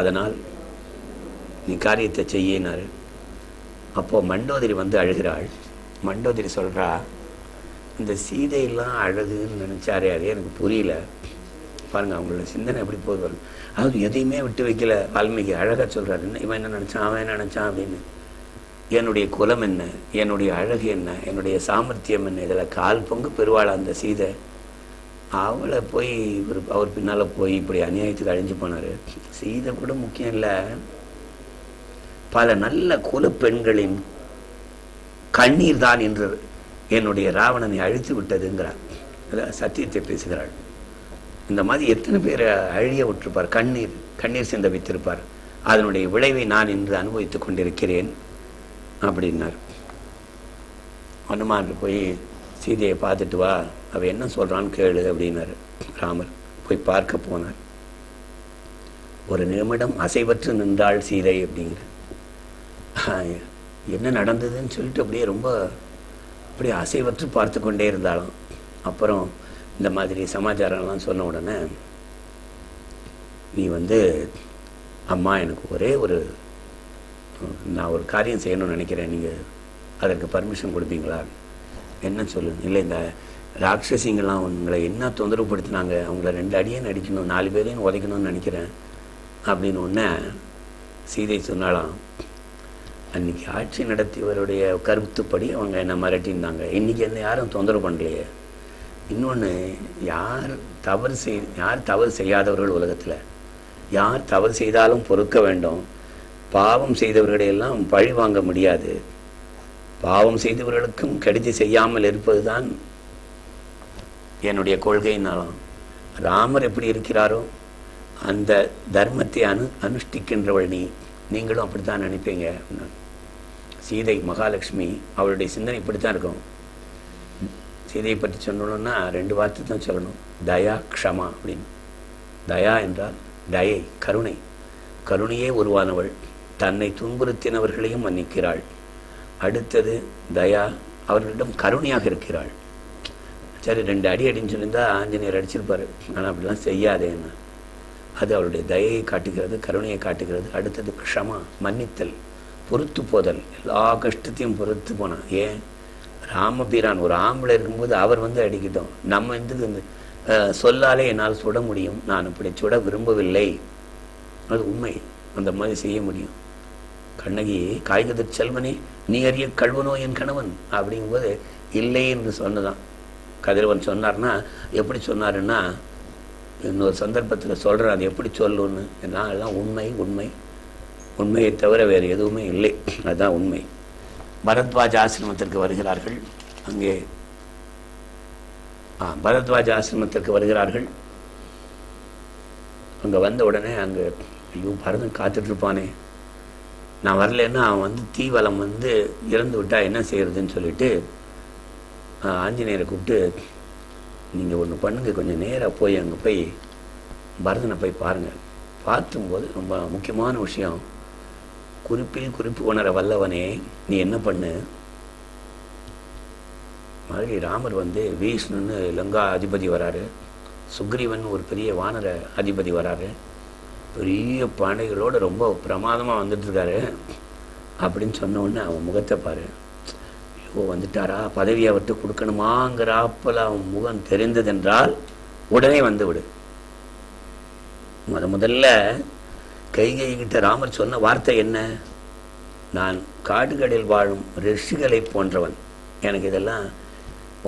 அதனால் நீ காரியத்தை செய்யினார். அப்போது மண்டோதரி வந்து அழுகிறாள். மண்டோதரி சொல்கிறா, இந்த சீதையெல்லாம் அழகுன்னு நினச்சாரே, அதே எனக்கு புரியல. பாருங்கள் அவங்களோட சிந்தனை எப்படி போகுது பாருங்க. அதாவது எதையுமே விட்டு வைக்கல வால்மீகி. அழகாக சொல்கிறார், என்ன இவன் என்ன நினச்சான், அவன் என்ன நினச்சான் அப்படின்னு. என்னுடைய குலம் என்ன, என்னுடைய அழகு என்ன, என்னுடைய சாமர்த்தியம் என்ன, இதில் கால் பங்கு பெருவாள் அந்த சீதை. அவளை போய் அவர் பின்னால் போய் இப்படி அநியாயத்துக்கு அழிஞ்சு போனார். சீதை கூட முக்கியம் இல்லை, பல நல்ல குல பெண்களின் கண்ணீர் தான் என்று என்னுடைய ராவணனை அழித்து விட்டதுங்கிறார். அதான் சத்தியத்தை பேசுகிறாள். இந்த மாதிரி எத்தனை பேரை அழிய விட்டிருப்பார், கண்ணீர் சிந்த வைத்திருப்பார். அதனுடைய விளைவை நான் இன்று அனுபவித்துக் கொண்டிருக்கிறேன் அப்படின்னார். ஹனுமான் போய் சீதையை பார்த்துட்டு வா, அவள் என்ன சொல்கிறான்னு கேளு அப்படின்னாரு. ராமர் போய் பார்க்க போனார். ஒரு நிமிடம் அசைவற்று நின்றாள் சீதை அப்படிங்கிற. என்ன நடந்ததுன்னு சொல்லிட்டு அப்படியே அசைவற்று பார்த்து கொண்டே இருந்தாலும். அப்புறம் இந்த மாதிரி சமாச்சாரம்லாம் சொன்ன உடனே, நீ வந்து அம்மா எனக்கு நான் ஒரு காரியம் செய்யணும்னு நினைக்கிறேன், நீங்கள் அதற்கு பர்மிஷன் கொடுப்பீங்களா? என்ன சொல்லுங்க. இல்லை, இந்த ராட்சசிங்கெல்லாம் உங்களை என்ன தொந்தரவுப்படுத்தினாங்க, அவங்கள 2 அடியே அடிக்கணும், 4 பேரையும் உதைக்கணும்னு நினைக்கிறேன் அப்படின்னு ஒன்று சீதை சொன்னாலாம். அன்றைக்கி ஆட்சி நடத்தியவருடைய கருத்துப்படி அவங்க என்னை மிரட்டியிருந்தாங்க. இன்றைக்கி என்ன யாரும் தொந்தரவு பண்ணலையே. இன்னொன்று, யார் தவறு செய்யாதவர்கள் உலகத்தில், யார் தவறு செய்தாலும் பொறுக்க வேண்டும். பாவம் செய்தவர்களையெல்லாம் பழி வாங்க முடியாது. பாவம் செய்தவர்களுக்கும் கெடுதி செய்யாமல் இருப்பது தான் என்னுடைய கொள்கையினாலும். ராமர் எப்படி இருக்கிறாரோ அந்த தர்மத்தை அனுஷ்டிக்கின்றவள் நீங்களும் அப்படித்தான் நினைப்பீங்க. சீதை மகாலட்சுமி, அவளுடைய சிந்தனை இப்படித்தான் இருக்கும். சீதையை பற்றி சொல்லணும்னா 2 வார்த்தை தான் சொல்லணும், தயா க்ஷமா அப்படின்னு. தயா என்றால் தயை, கருணை. கருணையே உருவானவள், தன்னை துன்புறுத்தினவர்களையும் மன்னிக்கிறாள். அடுத்தது தயா, அவர்களிடம் கருணையாக இருக்கிறாள். சரி, 2 அடின்னு சொல்லியிருந்தால் ஆஞ்சநேயர் அடிச்சிருப்பார், ஆனால் அப்படிலாம் செய்யாதேன்னு. அது அவளுடைய தயையை காட்டுகிறது, கருணையை காட்டுகிறது. அடுத்தது க்ஷமா, மன்னித்தல், பொறுத்து போதல். எல்லா கஷ்டத்தையும் பொறுத்து போனான். ஏன், ராமபிரான் ஒரு ஆம்பளை இருக்கும்போது அவர் வந்து அடிக்கிட்டோம். நம்ம இந்த சொல்லாலே என்னால் சுட முடியும், நான் இப்படி சுட விரும்பவில்லை, அது உண்மை. அந்த மாதிரி செய்ய முடியும். கண்ணகி, காய்கதிர் செல்வனே நீ அறிய கல்வனோ என் கணவன் அப்படிங்கும்போது இல்லை என்று சொன்னதான். கதிரவன் சொன்னார்னா எப்படி சொன்னாருன்னா, இன்னொரு சந்தர்ப்பத்தில் சொல்கிறேன் அது எப்படி சொல்லுன்னு. எல்லாம் உண்மையை தவிர வேறு எதுவுமே இல்லை, அதுதான் உண்மை. பரத்வாஜ ஆசிரமத்திற்கு வருகிறார்கள். அங்கே பரத்வாஜ ஆசிரமத்திற்கு வருகிறார்கள். அங்கே வந்த உடனே அங்கே, ஐயோ பரதன் காத்துட்ருப்பானே, நான் வரலன்னா அவன் வந்து தீவலம் வந்து இறந்து விட்டா என்ன செய்யறதுன்னு சொல்லிட்டு ஆஞ்சநேயரை கூப்பிட்டு, நீங்கள் ஒன்று பண்ணுங்க, கொஞ்சம் நேராக போய் அங்கே போய் பரதனை போய் பாருங்கள். பார்க்கும்போது ரொம்ப முக்கியமான விஷயம், குறிப்பில் குறிப்பு உணர வல்லவனே நீ என்ன பண்ணு. மாதிரி ராமர் வந்து விஷ்ணுன்னு லங்கா அதிபதி வராரு, சுக்ரீவன் ஒரு பெரிய வானர அதிபதி வராரு, பெரிய பானைகளோடு ரொம்ப பிரமாதமாக வந்துட்டுருக்காரு அப்படின்னு சொன்ன உடனே அவன் முகத்தை பாரு. ஐயோ வந்துட்டாரா, பதவியை விட்டு கொடுக்கணுமாங்கிறாப்பில் அவன் முகம் தெரிந்ததென்றால் உடனே வந்து விடு. முதல்ல கைகிட்ட ராமர் சொன்ன வார்த்தை என்ன, நான் காடுகளில் வாழும் ரிஷிகளை போன்றவன், எனக்கு இதெல்லாம்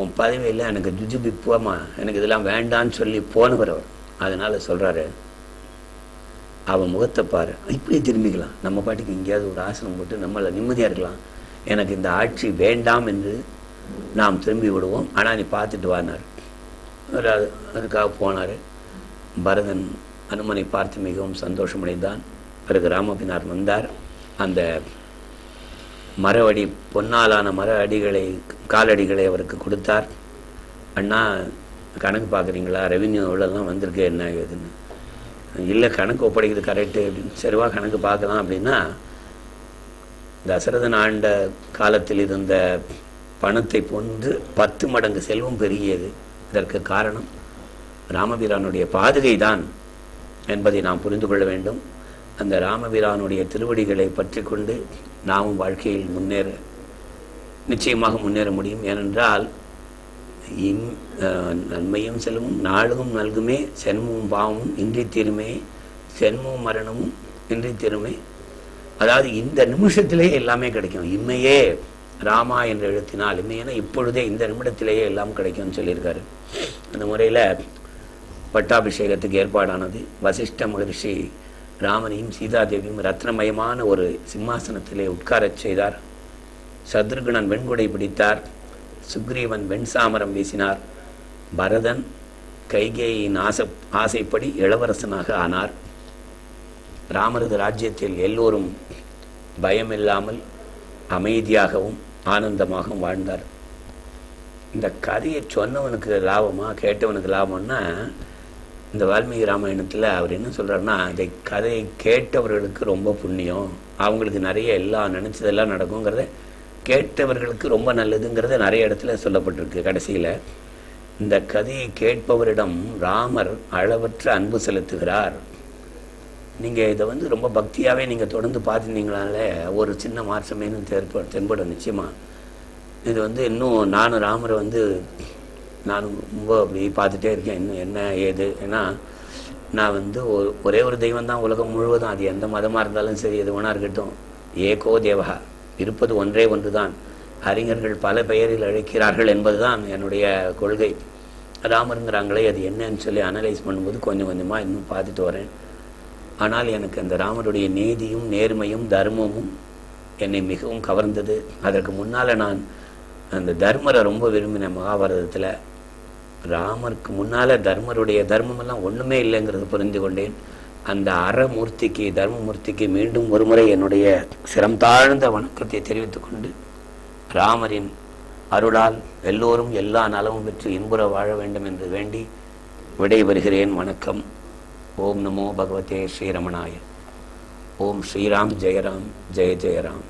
உன் பதவியில் எனக்கு ஜுஜுபிப்போமா, எனக்கு இதெல்லாம் வேண்டான்னு சொல்லி போனவர் அவர். அதனால் சொல்கிறாரு, அவன் முகத்தை பாரு. இப்படி திரும்பிக்கலாம், நம்ம பாட்டுக்கு எங்கேயாவது ஒரு ஆசனம் போட்டு நம்மளை நிம்மதியாக இருக்கலாம். எனக்கு இந்த ஆட்சி வேண்டாம் என்று நாம் திரும்பி விடுவோம், ஆனால் நீ பார்த்துட்டு வானார். அதுக்காக போனார். பரதன் அனுமனை பார்த்து மிகவும் சந்தோஷமடைந்தான். பிறகு ராமபிரான் வந்தார். அந்த மரவடி, பொன்னாலான காலடிகளை அவருக்கு கொடுத்தார். அண்ணா கணக்கு பார்க்குறீங்களா, ரெவென்யூ இவ்வளோலாம் வந்திருக்கு, என்ன ஏதுன்னு. இல்லை கணக்கு ஒப்படைக்கிறது கரெக்டு அப்படின்னு. சரிவா கணக்கு பார்க்கலாம் அப்படின்னா, தசரதன் ஆண்ட காலத்தில் இருந்த பணத்தை போன்று 10 மடங்கு செல்வம் பெருகியது. இதற்கு காரணம் ராமபிரானுடைய பாதுகை தான் என்பதை நாம் புரிந்து கொள்ள வேண்டும். அந்த ராமபிரானுடைய திருவடிகளை பற்றி கொண்டு நாமும் வாழ்க்கையில் நிச்சயமாக முன்னேற முடியும். ஏனென்றால் நன்மையும் செல்வமும் நாளும் நல்குமே, சென்மமும் பாவமும் இன்றி தீருமே, சென்மமும் மரணமும் இன்றி தீருமே. அதாவது இந்த நிமிஷத்திலேயே எல்லாமே கிடைக்கும். இம்மையே ராமா என்று எழுத்தினால் இம்மையேனா இப்பொழுதே இந்த நிமிடத்திலேயே எல்லாம் கிடைக்கும்னு சொல்லியிருக்காரு. அந்த முறையில் பட்டாபிஷேகத்துக்கு ஏற்பாடானது. வசிஷ்ட மகரிஷி ராமனையும் சீதாதேவியும் ரத்னமயமான ஒரு சிம்மாசனத்திலே உட்காரச் செய்தார். சத்ருகுணன் வெண்குடை பிடித்தார். சுக்ரீவன் வெண்சாமரம் வீசினார். பரதன் கைகேயின் ஆசைப்படி இளவரசனாக ஆனார். ராமரது ராஜ்யத்தில் எல்லோரும் பயமில்லாமல் அமைதியாகவும் ஆனந்தமாகவும் வாழ்ந்தார். இந்த கதையை சொன்னவனுக்கு லாபமா கேட்டவனுக்கு லாபம்னா, இந்த வால்மீகி ராமாயணத்தில் அவர் என்ன சொல்கிறாருன்னா, இந்த கதையை கேட்டவர்களுக்கு ரொம்ப புண்ணியம், அவங்களுக்கு நிறைய எல்லாம் நினச்சதெல்லாம் நடக்குங்கிறத கேட்டவர்களுக்கு ரொம்ப நல்லதுங்கிறத நிறைய இடத்துல சொல்லப்பட்டிருக்கு. கடைசியில் இந்த கதையை கேட்பவரிடம் ராமர் அளவற்ற அன்பு செலுத்துகிறார். நீங்கள் இதை ரொம்ப பக்தியாகவே நீங்கள் தொடர்ந்து பார்த்துருந்தீங்களாலே ஒரு சின்ன மாற்றமேனும் தென்படும் நிச்சயமாக. இது இன்னும் நானும் ராமரை நானும் ரொம்ப அப்படி பார்த்துட்டே இருக்கேன். இன்னும் என்ன ஏது, ஏன்னா நான் ஒரே ஒரு தெய்வம் தான் உலகம் முழுவதும், அது எந்த மதமாக இருந்தாலும் சரி, எது வேணா இருக்கட்டும். ஏகோ தேவகா, இருப்பது ஒன்றே ஒன்று தான். அறிஞர்கள் பல பெயரில் அழைக்கிறார்கள் என்பது தான் என்னுடைய கொள்கை. ராமருங்கிறாங்களே, அது என்னன்னு சொல்லி அனலைஸ் பண்ணும்போது கொஞ்சம் கொஞ்சமாக இன்னும் பார்த்துட்டு வரேன். ஆனால் எனக்கு அந்த ராமருடைய நீதியும் நேர்மையும் தர்மமும் என்னை மிகவும் கவர்ந்தது. அதற்கு முன்னால் நான் அந்த தர்மரை ரொம்ப விரும்பினேன். மகாபாரதத்தில் ராமருக்கு முன்னால் தர்மருடைய தர்மமெல்லாம் ஒன்றுமே இல்லைங்கிறது புரிந்து கொண்டேன். அந்த அறமூர்த்திக்கு, தர்மமூர்த்திக்கு மீண்டும் ஒருமுறை என்னுடைய சிரம் தாழ்ந்த வணக்கத்தை தெரிவித்துக் கொண்டு, ராமரின் அருளால் எல்லோரும் எல்லா நலமும் பெற்று இன்புற வாழ வேண்டும் என்று வேண்டி விடைபெறுகிறேன். வணக்கம். ஓம் நமோ பகவதே ஸ்ரீரமணாய. ஓம் ஸ்ரீராம் ஜெயராம், ஜெய ஜெயராம்.